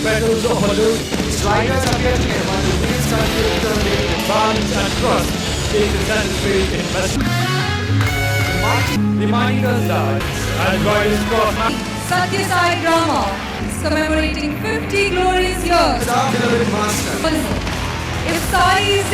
petals of balloon. Sliders appear to get while the wheels continue to turn with balance and thrust. It is satisfied in vessel. The mighty does dance and riders cross mountains. Satya Sai Grama is commemorating 50 glorious years. If Sai is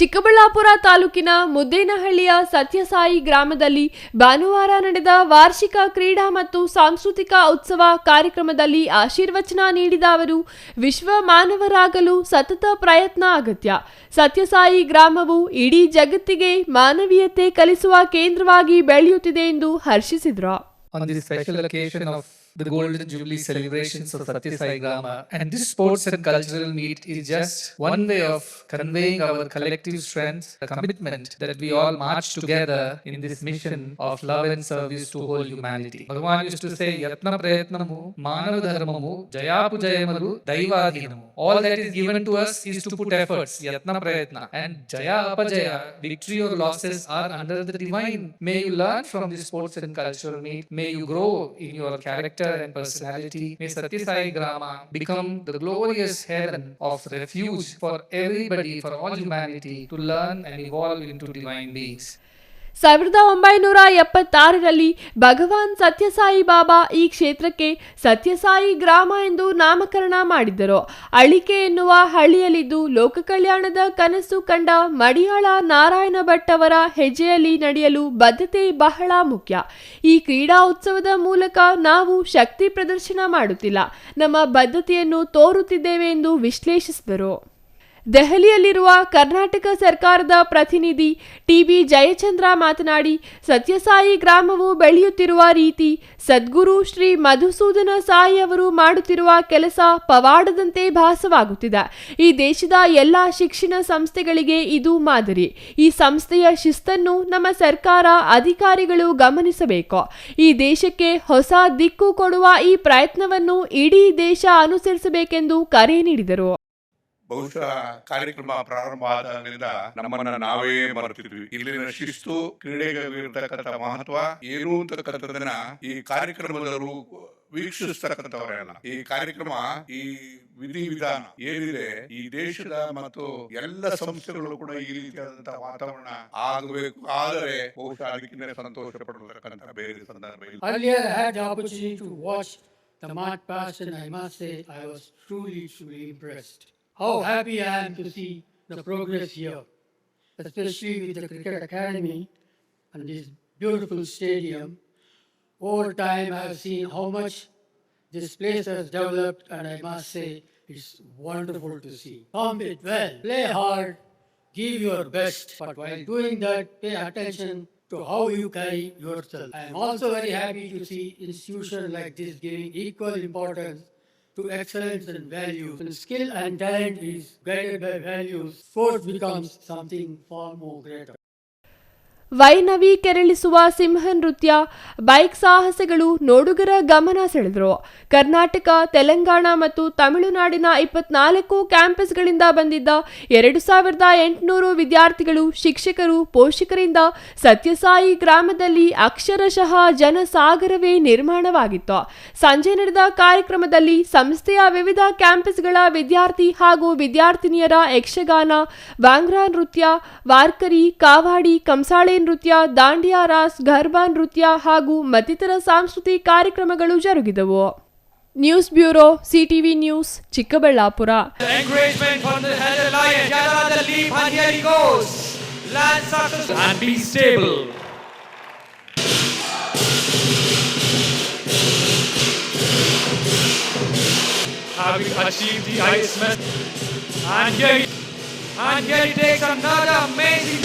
Chikkaballapur ತಾಲೂಕಿನ ಮುದ್ದೇನಹಳ್ಳಿಯ ಸತ್ಯಸಾಯಿ ಗ್ರಾಮದಲ್ಲಿ ಭಾನುವಾರ ನಡೆದ ವಾರ್ಷಿಕ ಕ್ರೀಡಾ ಮತ್ತು ಸಾಂಸ್ಕೃತಿಕ ಉತ್ಸವ ಕಾರ್ಯಕ್ರಮದಲ್ಲಿ ಆಶೀರ್ವಚನ ನೀಡಿದ ಅವರು, ವಿಶ್ವ ಮಾನವರಾಗಲು ಸತತ ಪ್ರಯತ್ನ ಅಗತ್ಯ. ಸತ್ಯಸಾಯಿ ಗ್ರಾಮವು ಇಡೀ ಜಗತ್ತಿಗೆ ಮಾನವೀಯತೆ ಕಲಿಸುವ ಕೇಂದ್ರವಾಗಿ ಬೆಳೆಯುತ್ತಿದೆ ಎಂದು ಹರ್ಷಿಸಿದರು. On this special occasion of the Golden Jubilee celebrations of Satya Sai Grama, and this sports and cultural meet is just one way of conveying our collective strength, the commitment that we all march together in this mission of love and service to whole humanity. Bhagavan used to say, Yatna Prayatnamu, Manav Dharmamu, Jayapu Jayamalu, Daivadhinamu. All that is given to us is to put efforts, Yatna Prayatna. And Jaya Apajaya, victory or losses are under the divine. May you learn from this sports and cultural meet. May you grow in your character and personality. May Satya Sai Grama become the glorious heaven of refuge for everybody, for all humanity to learn and evolve into divine beings. 1976ರಲ್ಲಿ ಭಗವಾನ್ ಸತ್ಯಸಾಯಿ ಬಾಬಾ ಈ ಕ್ಷೇತ್ರಕ್ಕೆ ಸತ್ಯಸಾಯಿ ಗ್ರಾಮ ಎಂದು ನಾಮಕರಣ ಮಾಡಿದ್ದರು. ಅಳಿಕೆ ಎನ್ನುವ ಹಳ್ಳಿಯಲ್ಲಿದ್ದು ಲೋಕ ಕಲ್ಯಾಣದ ಕನಸು ಕಂಡ ಮಡಿಯಾಳ ನಾರಾಯಣ ಭಟ್ ಅವರ ಹೆಜ್ಜೆಯಲ್ಲಿ ನಡೆಯಲು ಬದ್ಧತೆ ಬಹಳ ಮುಖ್ಯ. ಈ ಕ್ರೀಡಾ ಉತ್ಸವದ ಮೂಲಕ ನಾವು ಶಕ್ತಿ ಪ್ರದರ್ಶನ ಮಾಡುತ್ತಿಲ್ಲ, ನಮ್ಮ ಬದ್ಧತೆಯನ್ನು ತೋರುತ್ತಿದ್ದೇವೆ ಎಂದು ವಿಶ್ಲೇಷಿಸಿದರು. ದೆಹಲಿಯಲ್ಲಿರುವ ಕರ್ನಾಟಕ ಸರ್ಕಾರದ ಪ್ರತಿನಿಧಿ ಟಿ.ಬಿ. ಜಯಚಂದ್ರ ಮಾತನಾಡಿ, ಸತ್ಯಸಾಯಿ ಗ್ರಾಮವು ಬೆಳೆಯುತ್ತಿರುವ ರೀತಿ, ಸದ್ಗುರು ಶ್ರೀ ಮಧುಸೂದನ ಸಾಯಿ ಅವರು ಮಾಡುತ್ತಿರುವ ಕೆಲಸ ಪವಾಡದಂತೆ ಭಾಸವಾಗುತ್ತಿದೆ. ಈ ದೇಶದ ಎಲ್ಲ ಶಿಕ್ಷಣ ಸಂಸ್ಥೆಗಳಿಗೆ ಇದು ಮಾದರಿ. ಈ ಸಂಸ್ಥೆಯ ಶಿಸ್ತನ್ನು ನಮ್ಮ ಸರ್ಕಾರ ಅಧಿಕಾರಿಗಳು ಗಮನಿಸಬೇಕು. ಈ ದೇಶಕ್ಕೆ ಹೊಸ ದಿಕ್ಕು ಕೊಡುವ ಈ ಪ್ರಯತ್ನವನ್ನು ಇಡೀ ದೇಶ ಅನುಸರಿಸಬೇಕೆಂದು ಕರೆ ನೀಡಿದರು. ಬಹುಶಃ ಕಾರ್ಯಕ್ರಮ ಪ್ರಾರಂಭ ಆದಾಗಿನಿಂದ ನಮ್ಮನ್ನ ನಾವೇ ಮರೆತಿದ್ವಿ. ಇಲ್ಲಿನ ಶಿಸ್ತು, ಕ್ರೀಡೆಗಿರ್ತಕ್ಕಂಥ ಮಹತ್ವ ಏನು ಅಂತಕ್ಕಂಥದನ್ನ ಈ ಕಾರ್ಯಕ್ರಮದವರು ವೀಕ್ಷಿಸ್ತಕ್ಕಂಥವರೇನ. ಈ ಕಾರ್ಯಕ್ರಮ, ಈ ವಿಧಿವಿಧಾನ ಏನಿದೆ, ಈ ದೇಶದ ಮತ್ತು ಎಲ್ಲ ಸಂಸ್ಥೆಗಳು ಕೂಡ ಈ ರೀತಿಯಾದಂತಹ ವಾತಾವರಣ ಆಗಬೇಕು. ಆದರೆ ಬಹುಶಃ ಅದಕ್ಕಿಂತ ಸಂತೋಷ ಪಡತಕ್ಕಂಥ ಬೇರೆ ಸಂದರ್ಭ ಇಲ್ಲ. Earlier I had the opportunity to watch the march past, and I must say I was truly impressed. How happy I am to see the progress here, especially with the Cricket Academy and this beautiful stadium. Over time I have seen how much this place has developed, and I must say it's wonderful to see. Compete well, play hard, give your best, but while doing that, pay attention to how you carry yourself. I am also very happy to see institutions like this giving equal importance to excellence and values. When skill and talent is guided by values, sports becomes something far more greater. ವೈನವಿ ಕೆರಳಿಸುವ ಸಿಂಹ ನೃತ್ಯ, bike ಸಾಹಸಗಳು ನೋಡುಗರ ಗಮನ ಸೆಳೆದರು. ಕರ್ನಾಟಕ, ತೆಲಂಗಾಣ ಮತ್ತು ತಮಿಳುನಾಡಿನ 24 ಕ್ಯಾಂಪಸ್ಗಳಿಂದ ಬಂದಿದ್ದ 2800 ವಿದ್ಯಾರ್ಥಿಗಳು, ಶಿಕ್ಷಕರು, ಪೋಷಕರಿಂದ ಸತ್ಯಸಾಯಿ ಗ್ರಾಮದಲ್ಲಿ ಅಕ್ಷರಶಃ ಜನಸಾಗರವೇ ನಿರ್ಮಾಣವಾಗಿತ್ತು. ಸಂಜೆ ನಡೆದ ಕಾರ್ಯಕ್ರಮದಲ್ಲಿ ಸಂಸ್ಥೆಯ ವಿವಿಧ ಕ್ಯಾಂಪಸ್ಗಳ ವಿದ್ಯಾರ್ಥಿ ಹಾಗೂ ವಿದ್ಯಾರ್ಥಿನಿಯರ ಯಕ್ಷಗಾನ, ಬಾಂಗ್ರಾ ನೃತ್ಯ, ವಾರ್ಕರಿ, ಕಾವಾಡಿ, ಕಂಸಾಳೆ ನೃತ್ಯ, ದಾಂಡಿಯಾ ರಾಸ್, ಗರ್ಭಾ ನೃತ್ಯ ಹಾಗೂ ಮತ್ತಿತರ ಸಾಂಸ್ಕೃತಿಕ ಕಾರ್ಯಕ್ರಮಗಳು ಜರುಗಿದವು. News bureau, CTV news, Chikkaballapur. Having achieved the highest message, and here he takes another amazing.